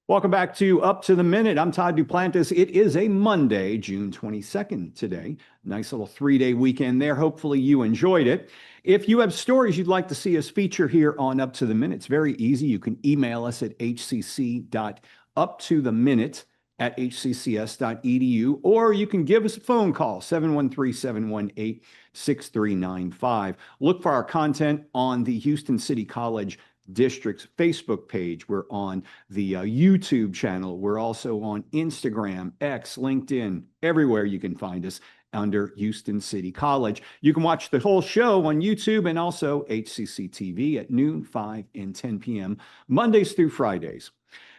Welcome back to Up to the Minute. I'm Todd Duplantis. It is a Monday, June 22nd today. Nice little 3-day weekend there. Hopefully you enjoyed it. If you have stories you'd like to see us feature here on Up to the Minute, it's very easy. You can email us at hcc.uptotheminute@hccs.edu, or you can give us a phone call, 713-718-6395. Look for our content on the Houston City College District's Facebook page. We're on the YouTube channel. We're also on Instagram, X, LinkedIn, everywhere you can find us under Houston City College. You can watch the whole show on YouTube and also HCC TV at noon, 5, and 10 p.m. Mondays through Fridays.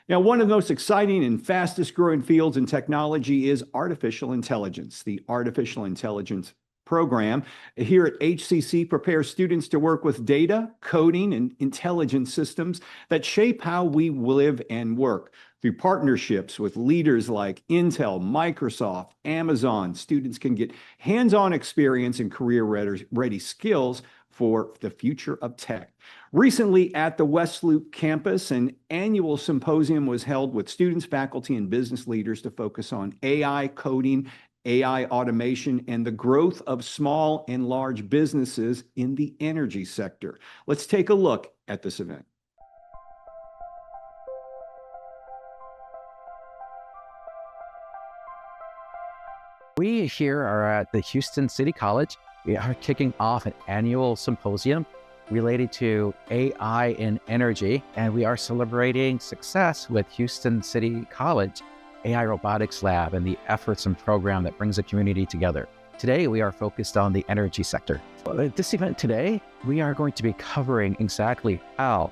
Now, one of the most exciting and fastest growing fields in technology is artificial intelligence. The artificial intelligence program here at HCC prepares students to work with data, coding, and intelligent systems that shape how we live and work. Through partnerships with leaders like Intel, Microsoft, Amazon, students can get hands-on experience and career-ready skills for the future of tech. Recently at the West Loop campus, an annual symposium was held with students, faculty, and business leaders to focus on AI, coding, AI automation, and the growth of small and large businesses in the energy sector. Let's take a look at this event. We here are at the Houston City College. We are kicking off an annual symposium related to AI in energy, and we are celebrating success with Houston City College AI Robotics Lab and the efforts and program that brings the community together. Today, we are focused on the energy sector. At this event today, we are going to be covering exactly how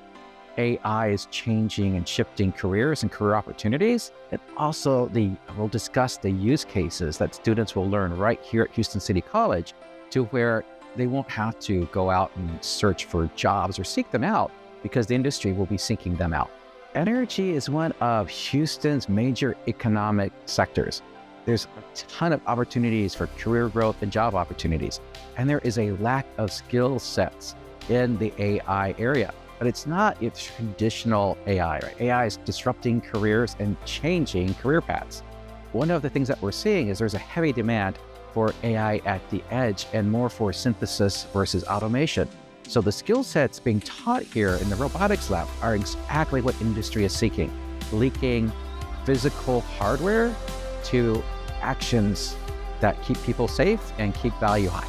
AI is changing and shifting careers and career opportunities. And also we'll discuss the use cases that students will learn right here at Houston City College to where they won't have to go out and search for jobs or seek them out because the industry will be seeking them out. Energy is one of Houston's major economic sectors. There's a ton of opportunities for career growth and job opportunities, and there is a lack of skill sets in the AI area. But it's not your traditional AI, right? AI is disrupting careers and changing career paths. One of the things that we're seeing is there's a heavy demand for AI at the edge and more for synthesis versus automation. So the skill sets being taught here in the robotics lab are exactly what industry is seeking, linking physical hardware to actions that keep people safe and keep value high.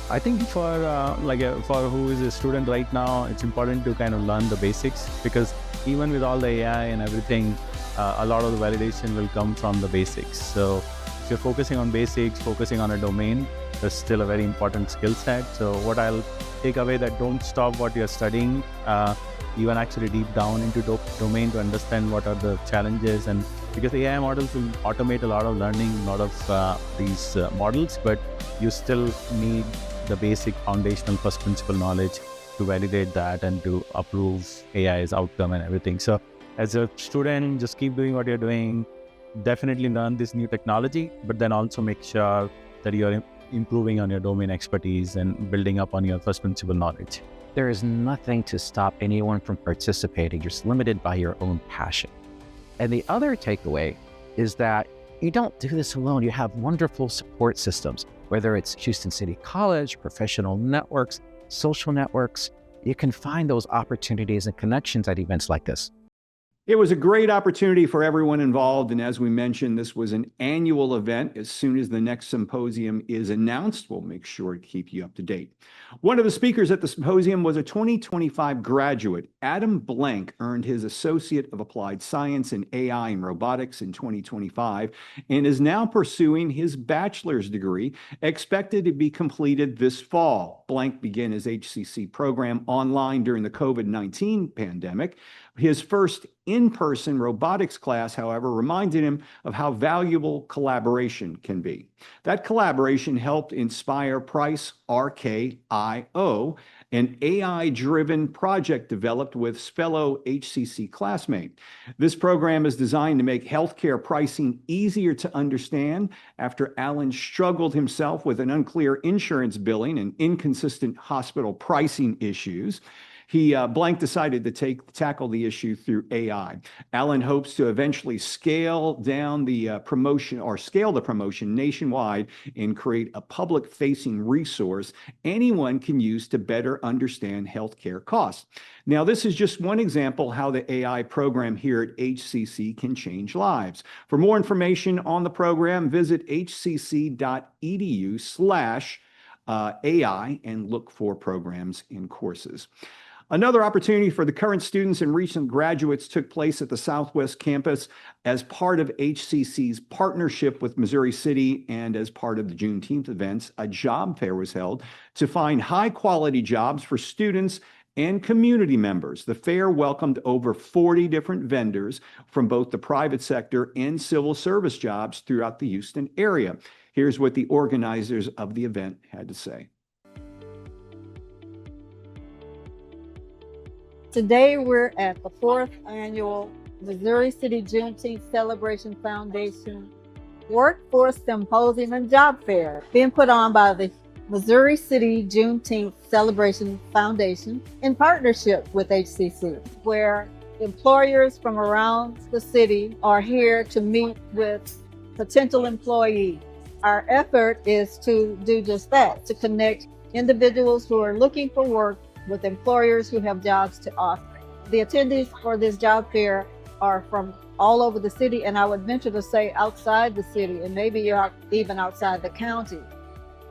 I think for who is a student right now, it's important to kind of learn the basics, because even with all the AI and everything, a lot of the validation will come from the basics. So if you're focusing on basics, focusing on a domain, that's still a very important skill set. So what I'll take away, that don't stop what you're studying, even actually deep down into domain to understand what are the challenges. And because AI models will automate a lot of learning, a lot of these models, but you still need the basic foundational first principle knowledge to validate that and to approve AI's outcome and everything. So as a student, just keep doing what you're doing, definitely learn this new technology, but then also make sure that you're improving on your domain expertise and building up on your first principle knowledge. There is nothing to stop anyone from participating. You're just limited by your own passion. And the other takeaway is that you don't do this alone. You have wonderful support systems, whether it's Houston City College, professional networks, social networks. You can find those opportunities and connections at events like this. It was a great opportunity for everyone involved, and as we mentioned, this was an annual event. As soon as the next symposium is announced, we'll make sure to keep you up to date. One of the speakers at the symposium was a 2025 graduate. Adam Blank earned his Associate of Applied Science in AI and Robotics in 2025 and is now pursuing his bachelor's degree, expected to be completed this fall. Blank began his HCC program online during the COVID-19 pandemic. His first in-person robotics class, however, reminded him of how valuable collaboration can be. That collaboration helped inspire Price RKIO, an AI-driven project developed with fellow HCC classmate. This program is designed to make healthcare pricing easier to understand after Alan struggled himself with an unclear insurance billing and inconsistent hospital pricing issues. Blank decided to tackle the issue through AI. Alan hopes to eventually scale down the promotion or scale the promotion nationwide and create a public-facing resource anyone can use to better understand healthcare costs. Now, this is just one example how the AI program here at HCC can change lives. For more information on the program, visit hcc.edu/AI and look for programs and courses. Another opportunity for the current students and recent graduates took place at the Southwest campus as part of HCC's partnership with Missouri City, and as part of the Juneteenth events, a job fair was held to find high-quality jobs for students and community members. The fair welcomed over 40 different vendors from both the private sector and civil service jobs throughout the Houston area. Here's what the organizers of the event had to say. Today, we're at the 4th annual Missouri City Juneteenth Celebration Foundation Workforce Symposium and Job Fair, being put on by the Missouri City Juneteenth Celebration Foundation in partnership with HCC, where employers from around the city are here to meet with potential employees. Our effort is to do just that, to connect individuals who are looking for work with employers who have jobs to offer. The attendees for this job fair are from all over the city, and I would venture to say outside the city, and maybe even outside the county.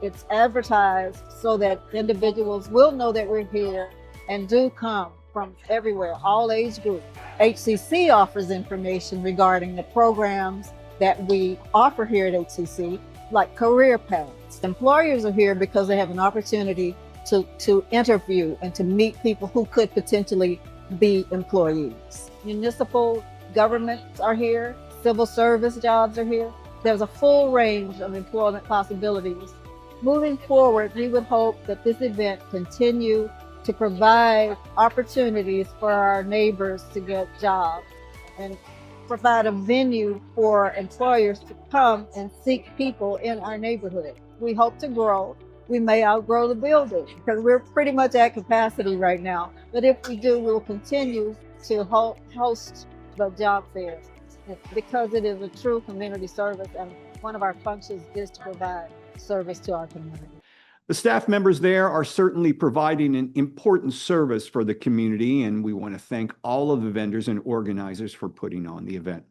It's advertised so that individuals will know that we're here and do come from everywhere, all age groups. HCC offers information regarding the programs that we offer here at HCC, like career paths. Employers are here because they have an opportunity to interview and to meet people who could potentially be employees. Municipal governments are here, civil service jobs are here. There's a full range of employment possibilities. Moving forward, we would hope that this event continue to provide opportunities for our neighbors to get jobs and provide a venue for employers to come and seek people in our neighborhood. We hope to grow. We may outgrow the building because we're pretty much at capacity right now. But if we do, we'll continue to host the job fairs because it is a true community service, and one of our functions is to provide service to our community. The staff members there are certainly providing an important service for the community, and we want to thank all of the vendors and organizers for putting on the event.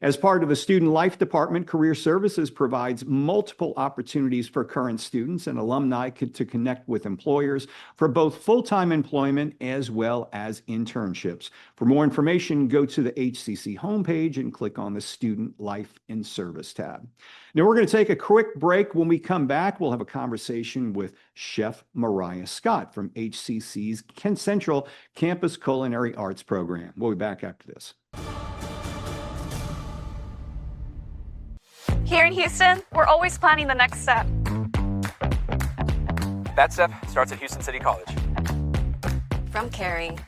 As part of the Student Life Department, Career Services provides multiple opportunities for current students and alumni to connect with employers for both full-time employment as well as internships. For more information, go to the HCC homepage and click on the Student Life and Service tab. Now we're going to take a quick break. When we come back, we'll have a conversation with Chef Mariah Scott from HCC's Central Campus Culinary Arts Program. We'll be back after this. Here in Houston, we're always planning the next step. That step starts at Houston City College. From caring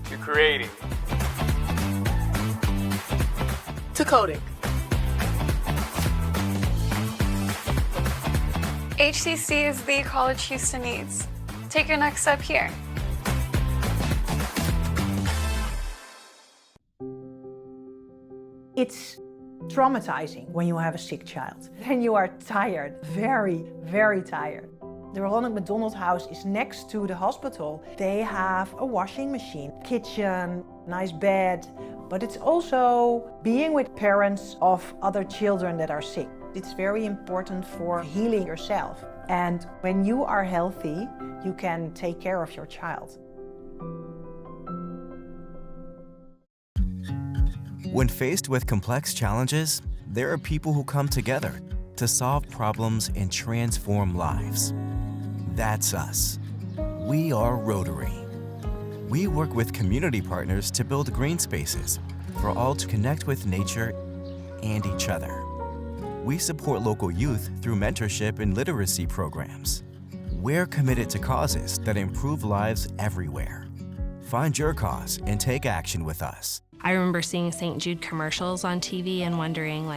To creating. To coding. HCC is the college Houston needs. Take your next step here. It's traumatizing when you have a sick child. And you are tired, very, very tired. The Ronald McDonald House is next to the hospital. They have a washing machine, kitchen, nice bed, but it's also being with parents of other children that are sick. It's very important for healing yourself. And when you are healthy, you can take care of your child. When faced with complex challenges, there are people who come together to solve problems and transform lives. That's us. We are Rotary. We work with community partners to build green spaces for all to connect with nature and each other. We support local youth through mentorship and literacy programs. We're committed to causes that improve lives everywhere. Find your cause and take action with us. I remember seeing St. Jude commercials on TV and wondering,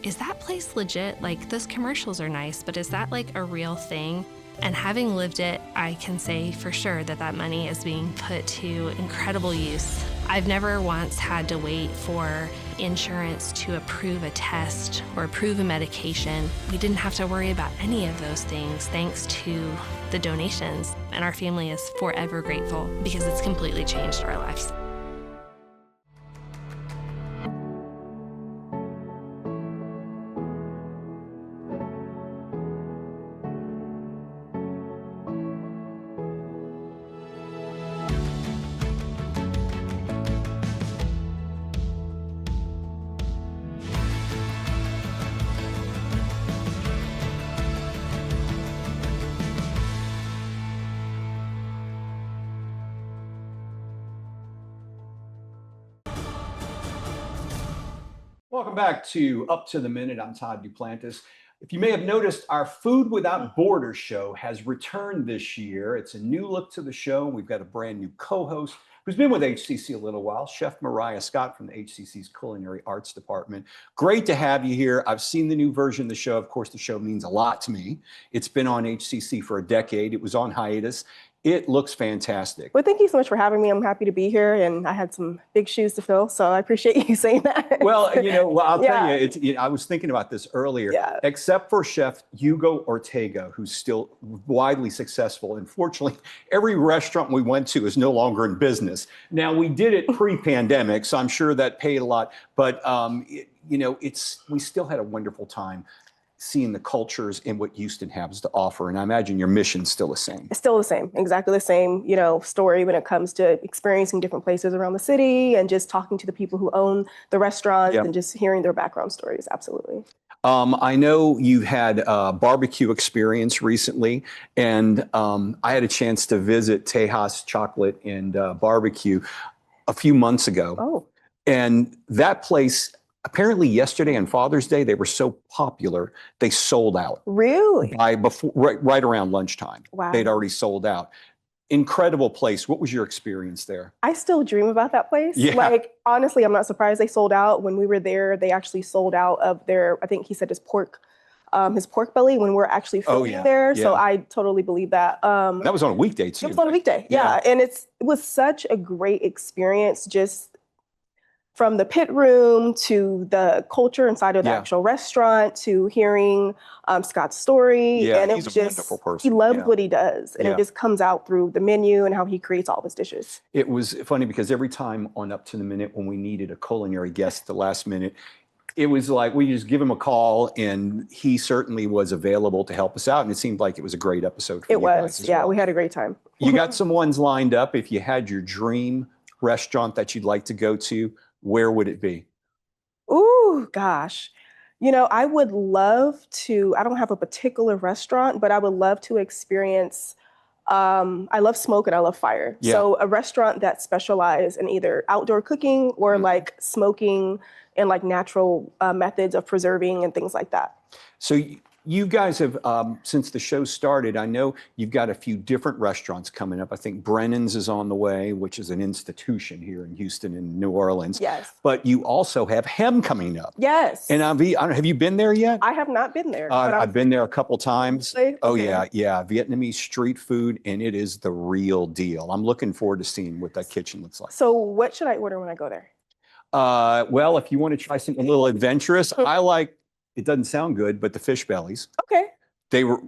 is that place legit? Those commercials are nice, but is that a real thing? And having lived it, I can say for sure that that money is being put to incredible use. I've never once had to wait for insurance to approve a test or approve a medication. We didn't have to worry about any of those things thanks to the donations. And our family is forever grateful because it's completely changed our lives. Welcome back to Up to the Minute. I'm Todd Duplantis. If you may have noticed, our Food Without Borders show has returned this year. It's a new look to the show. We've got a brand new co-host who's been with HCC a little while, Chef Mariah Scott from the HCC's Culinary Arts Department. Great to have you here. I've seen the new version of the show. Of course, the show means a lot to me. It's been on HCC for a decade. It was on hiatus. It looks fantastic. Well, thank you so much for having me. I'm happy to be here, and I had some big shoes to fill, so I appreciate you saying that. Well, I'll tell you, I was thinking about this earlier. Yeah. Except for Chef Hugo Ortega, who's still widely successful. Unfortunately, every restaurant we went to is no longer in business. Now, we did it pre-pandemic, so I'm sure that paid a lot. But we still had a wonderful time seeing the cultures and what Houston has to offer. And I imagine your mission's still the same. It's still the same, exactly the same, story when it comes to experiencing different places around the city and just talking to the people who own the restaurants and just hearing their background stories. Absolutely. I know you had a barbecue experience recently, and I had a chance to visit Tejas Chocolate and Barbecue a few months ago. Oh. And that place, apparently yesterday on Father's Day, they were so popular, they sold out. Really? Right around lunchtime. Wow. They'd already sold out. Incredible place. What was your experience there? I still dream about that place. Yeah. Honestly, I'm not surprised they sold out. When we were there, they actually sold out of I think he said his pork belly when we're actually filming there. Yeah. So I totally believe that. That was on a weekday too. It was on a weekday, yeah. And it was such a great experience, just from the pit room to the culture inside of the actual restaurant to hearing Scott's story. Yeah, and he's a wonderful person. He loves what he does. And it just comes out through the menu and how he creates all of his dishes. It was funny because every time on Up to the Minute, when we needed a culinary guest at the last minute, it was like we just give him a call, and he certainly was available to help us out. And it seemed like it was a great episode for you guys as well. We had a great time. You got some ones lined up. If you had your dream restaurant that you'd like to go to, where would it be? Ooh, gosh. I would love to, I don't have a particular restaurant, but I would love to experience, I love smoke and I love fire. Yeah. So a restaurant that specializes in either outdoor cooking or like smoking and like natural methods of preserving and things like that. So you guys have, since the show started, I know you've got a few different restaurants coming up. I think Brennan's is on the way, which is an institution here in Houston and New Orleans. Yes. But you also have Hem coming up. Yes. And have you been there yet? I have not been there. I've been there a couple times. Really? Oh, Okay. yeah. Vietnamese street food, and it is the real deal. I'm looking forward to seeing what that kitchen looks like. So what should I order when I go there? Well, if you want to try something a little adventurous, I like, it doesn't sound good, but the fish bellies. Okay. They were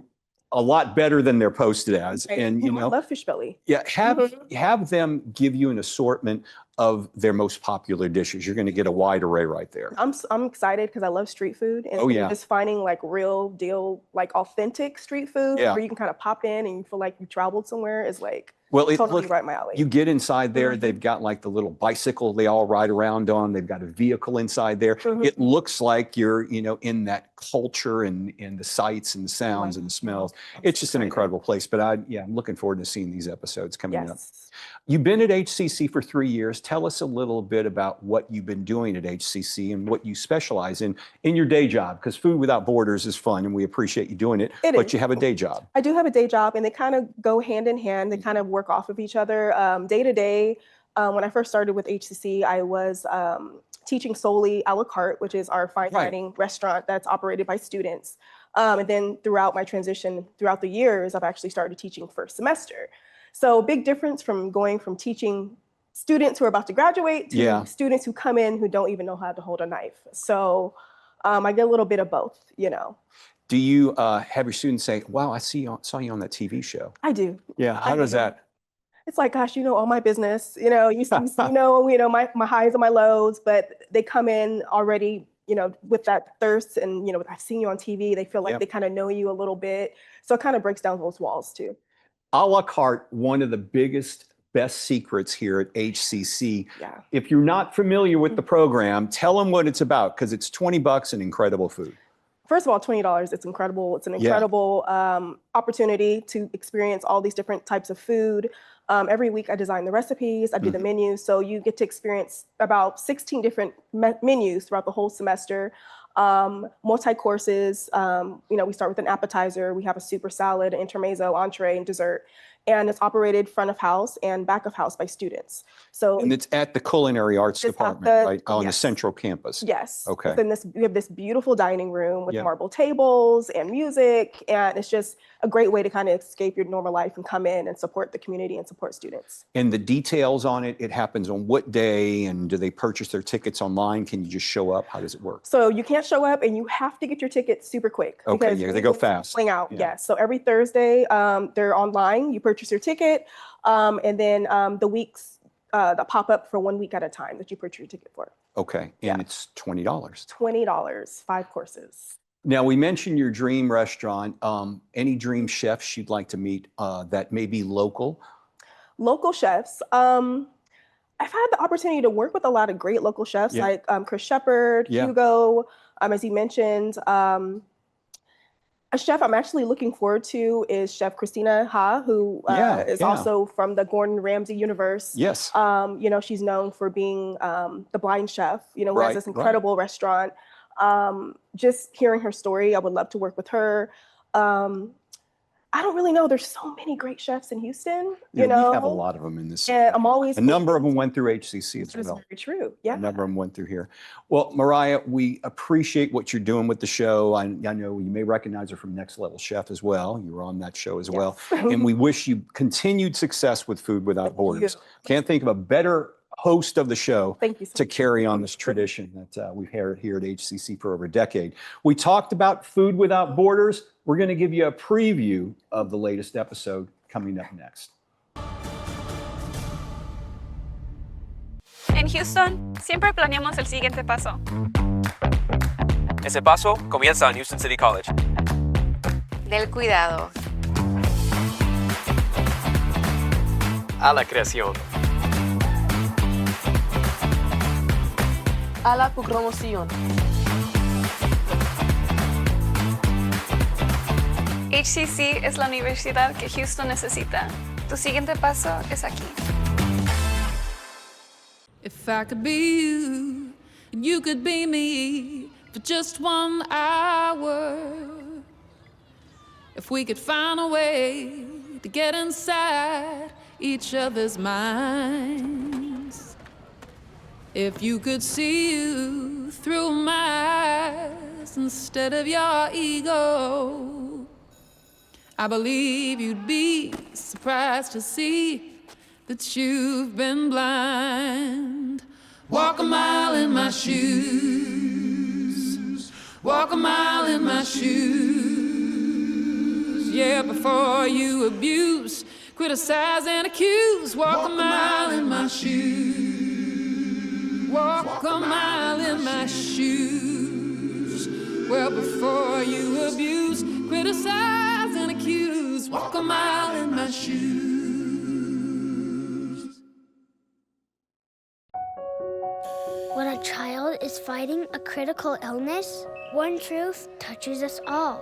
a lot better than they're posted as. Right. And, I love fish belly. yeah, have them give you an assortment of their most popular dishes. You're going to get a wide array right there. I'm excited because I love street food, and just finding like real deal, like authentic street food where you can kind of pop in and you feel like you traveled somewhere is like totally right my alley. You get inside there, they've got like the little bicycle they all ride around on. They've got a vehicle inside there. It looks like you're, in that culture and the sights and the sounds and the smells. It's just an incredible place. But I'm looking forward to seeing these episodes coming up. You've been at HCC for 3 years. Tell us a little bit about what you've been doing at HCC and what you specialize in your day job, because Food Without Borders is fun and we appreciate you doing it, but you have a day job. I do have a day job, and they kind of go hand in hand. They kind of work off of each other. Day to day, when I first started with HCC, I was teaching solely a la carte, which is our fine dining restaurant that's operated by students. And then throughout my transition, throughout the years, I've actually started teaching first semester. So big difference from going from teaching students who are about to graduate to students who come in who don't even know how to hold a knife. So I get a little bit of both, you know. Do you have your students say, wow, I saw you on that TV show? I do. Yeah, how does that? It's like, gosh, you know all my business, you know, you know my highs and my lows, but they come in already, you know, with that thirst and, you know, I've seen you on TV, they feel like they kind of know you a little bit. So it kind of breaks down those walls too. A la carte, one of the biggest, best secrets here at HCC. Yeah. If you're not familiar with the program, tell them what it's about, because it's $20 and incredible food. First of all, $20, it's incredible. It's an incredible opportunity to experience all these different types of food. Every week I design the recipes, I do the menus. So you get to experience about 16 different menus throughout the whole semester. Multi-courses, you know, we start with an appetizer, we have a super salad, intermezzo, entree, and dessert. And it's operated front of house and back of house by students. So and it's at the Culinary Arts Department, right? On the central campus. Yes. Okay. Within this, we have this beautiful dining room with marble tables and music, and it's just a great way to kind of escape your normal life and come in and support the community and support students. And the details on it, it happens on what day, and do they purchase their tickets online? Can you just show up? How does it work? So you can't show up, and you have to get your tickets super quick. Okay, yeah, they go fast. Selling out, yes. So every Thursday, they're online. You purchase your ticket, and then the weeks that pop up for 1 week at a time that you purchase your ticket for. Okay, and it's $20. $20, 5 courses. Now, we mentioned your dream restaurant. Any dream chefs you'd like to meet that may be local? Local chefs. I've had the opportunity to work with a lot of great local chefs like Chris Shepard, Hugo, as you mentioned. A chef I'm actually looking forward to is Chef Christina Ha, who is also from the Gordon Ramsay universe. Yes. You know, she's known for being the blind chef, you know, who has this incredible restaurant. Just hearing her story, I would love to work with her. I don't really know. There's so many great chefs in Houston, you know. We have a lot of them in this. And I'm always... A number of them went through HCC as well. That's very true, yeah. A number of them went through here. Well, Mariah, we appreciate what you're doing with the show. I know you may recognize her from Next Level Chef as well. You were on that show as well. And we wish you continued success with Food Without Borders. Can't think of a better host of the show to carry on this tradition that we've had here at HCC for over a decade. We talked about Food Without Borders. We're going to give you a preview of the latest episode coming up next. En Houston, siempre planeamos el siguiente paso. Ese paso comienza en Houston City College. Del cuidado. A la creación. A la promoción. HCC es la universidad que Houston necesita. Tu siguiente paso es aquí. If I could be you, and you could be me for just 1 hour. If we could find a way to get inside each other's minds. If you could see you through my eyes instead of your ego. I believe you'd be surprised to see that you've been blind. Walk a mile in my shoes. Walk a mile in my shoes. Yeah, before you abuse, criticize and accuse. Walk a mile in my shoes. Walk a mile in my shoes. Well, before you abuse, criticize and accuse. Walk a mile in my shoes. When a child is fighting a critical illness, one truth touches us all.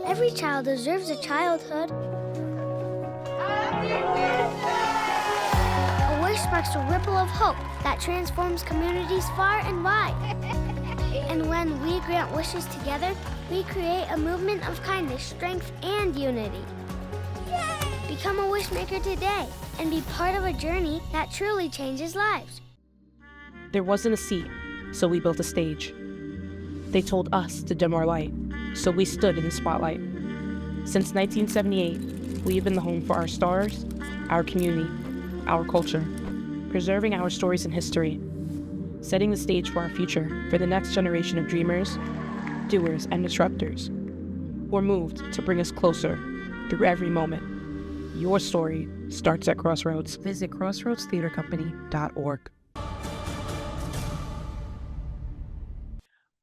Every child deserves a childhood. A wish sparks a ripple of hope that transforms communities far and wide. And when we grant wishes together, we create a movement of kindness, strength, and unity. Yay! Become a wishmaker today and be part of a journey that truly changes lives. There wasn't a seat, so we built a stage. They told us to dim our light. so we stood in the spotlight. Since 1978, we have been the home for our stars, our community, our culture, preserving our stories and history, setting the stage for our future for the next generation of dreamers, doers, and disruptors. We're moved to bring us closer through every moment. Your story starts at Crossroads. Visit crossroadstheatercompany.org.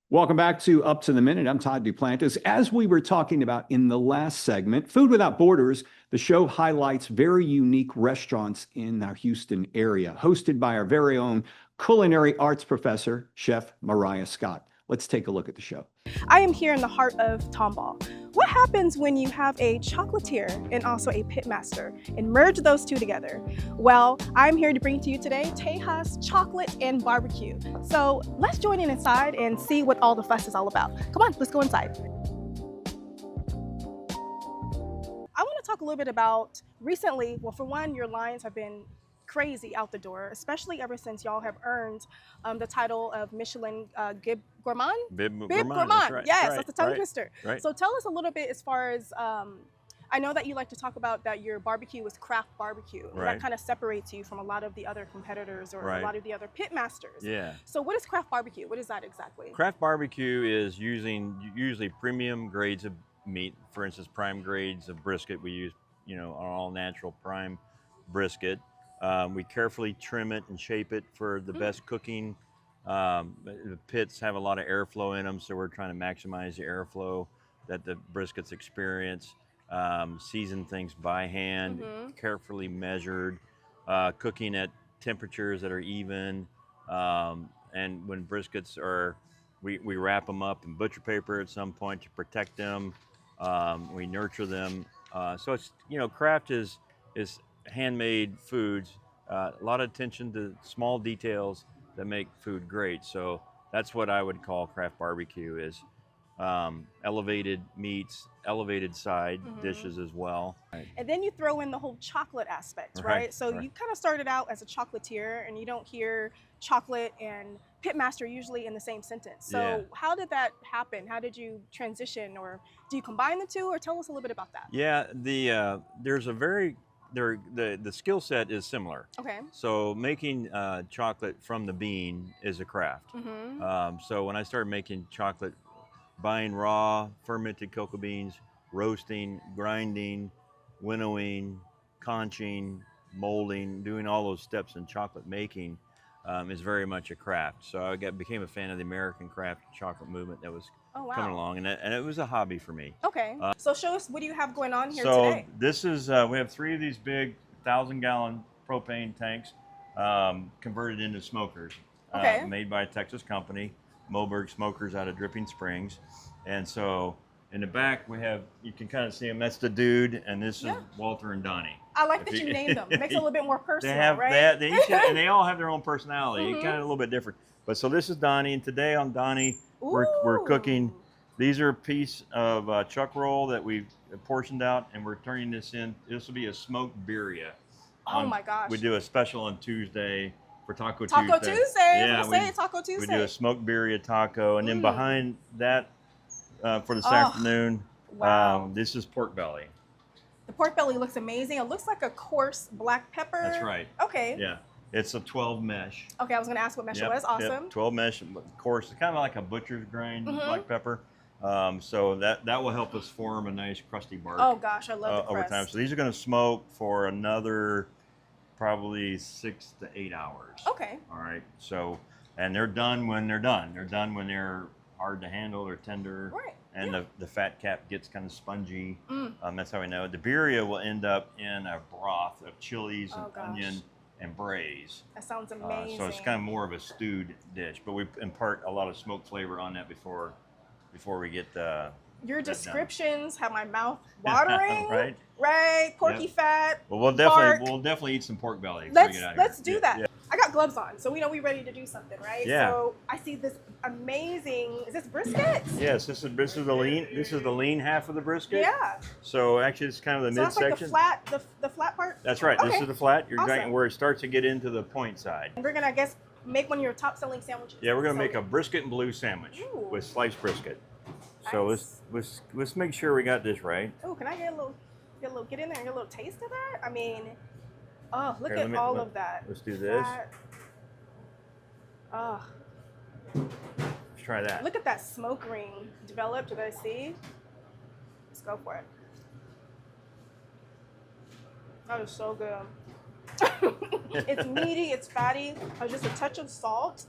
Welcome back to Up to the Minute. I'm Todd Duplantis. As we were talking about in the last segment, Food Without Borders, the show highlights very unique restaurants in our Houston area, hosted by our very own culinary arts professor, Chef Mariah Scott. Let's take a look at the show. I am here in the heart of Tomball. What happens when you have a chocolatier and also a pitmaster and merge those two together? Well, I'm here to bring to you today Tejas Chocolate and Barbecue. So let's join in inside and see what all the fuss is all about. Come on, let's go inside. I want to talk a little bit about recently, well, for one, your lines have been crazy out the door, especially ever since y'all have earned the title of Michelin Bib Gourmand? Bib Gourmand. That's right. Yes, right, that's a tongue right, twister. Right. So tell us a little bit as far as, I know that you like to talk about that your barbecue is craft barbecue. And Right. that kind of separates you from a lot of the other competitors or Right. a lot of the other pit masters. Yeah. So what is craft barbecue? What is that exactly? Craft barbecue is using usually premium grades of meat. For instance, prime grades of brisket. We use, an all natural prime brisket. We carefully trim it and shape it for the best cooking. The pits have a lot of airflow in them, so we're trying to maximize the airflow that the briskets experience. Season things by hand, carefully measured, cooking at temperatures that are even. And when briskets are, we wrap them up in butcher paper at some point to protect them. We nurture them. So it's, craft is handmade foods, a lot of attention to small details that make food great. So that's what I would call craft barbecue is elevated meats, elevated side dishes as well. And then you throw in the whole chocolate aspect, right? So you kind of started out as a chocolatier, and you don't hear chocolate and pitmaster usually in the same sentence. So how did that happen? How did you transition, or do you combine the two, or tell us a little bit about that? Yeah, there's a the skill set is similar. Okay. So making chocolate from the bean is a craft. So when I started making chocolate, buying raw fermented cocoa beans, roasting, grinding, winnowing, conching, molding, doing all those steps in chocolate making is very much a craft. So I became a fan of the American craft chocolate movement that was coming along, and it was a hobby for me. Okay. So show us, what do you have going on here so today? This is, we have 3 of these big 1,000-gallon propane tanks converted into smokers. Okay. Made by a Texas company, Moberg Smokers out of Dripping Springs. And so in the back we have, you can kind of see them, that's the dude, and this is Walter and Donnie. I like that you named them. It makes it a little bit more personal, right? right? They each have, and they all have their own personality, kind of a little bit different. But so this is Donnie, and today on Donnie, we're cooking. These are a piece of chuck roll that we've portioned out, and we're turning this in. This will be a smoked birria. Oh my gosh. We do a special on Tuesday for Taco Tuesday. Taco Tuesday. Yeah, Taco Tuesday. We do a smoked birria taco, and then behind that for this afternoon, this is pork belly. The pork belly looks amazing. It looks like a coarse black pepper. That's right. Okay. Yeah. It's a 12 mesh. Okay, I was going to ask what mesh it was. Awesome. Yep, 12 mesh, of course, it's kind of like a butcher's grain black pepper. So that will help us form a nice crusty bark. Oh gosh, I love the over crust. time. So these are going to smoke for another probably 6 to 8 hours. Okay. All right. So, and they're done when they're done. They're done when they're hard to handle, they're tender. Right. And the fat cap gets kind of spongy. That's how we know it. The birria will end up in a broth of chilies and onion and braise. That sounds amazing. So it's kind of more of a stewed dish, but we impart a lot of smoked flavor on that before we get your descriptions have my mouth watering. Right. Right. Porky fat. Well, we'll definitely eat some pork belly. Let's do that. I got gloves on, so we know we're ready to do something, right? Yeah. So I see this amazing. Is this brisket? Yes, this is the lean. This is the lean half of the brisket. Yeah. So actually, it's kind of the midsection. That's like the flat part. That's right. Okay. This is the flat. You're Awesome. going where it starts to get into the point side. And we're gonna, I guess, make one of your top selling sandwiches. Yeah, we're gonna make a brisket and blue sandwich with sliced brisket. So Nice. let's make sure we got this right. Oh, can I get in there and get a little taste of that? I mean, oh, look Here, at all of that. Let's do this. Oh, Let's try that. look at that smoke ring developed that I see. Let's go for it. That is so good. It's meaty, it's fatty. Just a touch of salt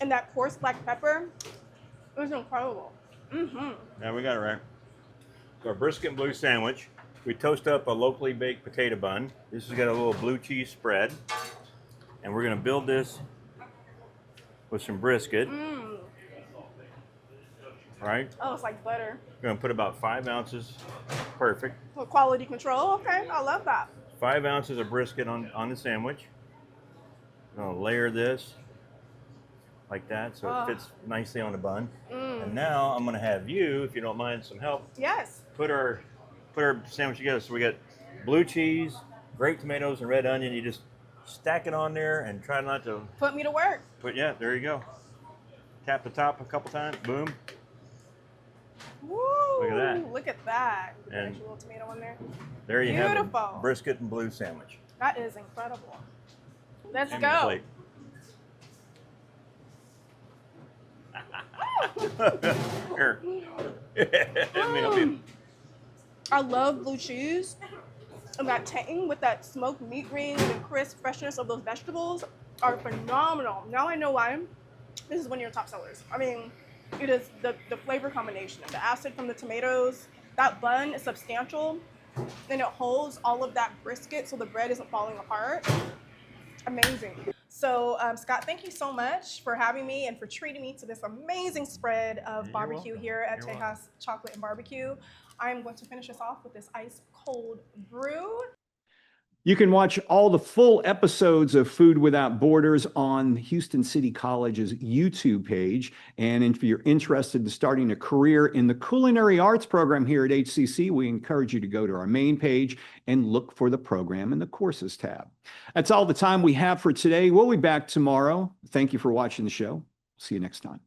and that coarse black pepper. It was incredible. Now we got it right. So our brisket and blue sandwich. We toast up a locally baked potato bun. This has got a little blue cheese spread. And we're gonna build this with some brisket. Right? Oh, it's like butter. We're gonna put about 5 ounces, perfect. Well, quality control. Okay, I love that. 5 ounces of brisket on the sandwich. I'm gonna layer this like that so it fits nicely on the bun. And now I'm gonna have you, if you don't mind some help, Yes. put our sandwich together. So we got blue cheese, grape tomatoes, and red onion. You just stack it on there and try not to Put me to work. yeah, there you go. Tap the top a couple times, boom. Woo! Look at that. Look at that. And There's a little tomato in there. There you have Beautiful. a brisket and blue sandwich. That is incredible. Let's Hand me the go. plate. Here. Let me help you. I love blue cheese. And that tang with that smoked meat ring and the crisp freshness of those vegetables are phenomenal. Now I know why this is one of your top sellers. I mean, it is the flavor combination, the acid from the tomatoes. That bun is substantial and it holds all of that brisket so the bread isn't falling apart. Amazing. So Scott, thank you so much for having me and for treating me to this amazing spread of barbecue here at Tejas Chocolate and Barbecue. I'm going to finish us off with this ice cold brew. You can watch all the full episodes of Food Without Borders on Houston City College's YouTube page. And if you're interested in starting a career in the culinary arts program here at HCC, we encourage you to go to our main page and look for the program in the courses tab. That's all the time we have for today. We'll be back tomorrow. Thank you for watching the show. See you next time.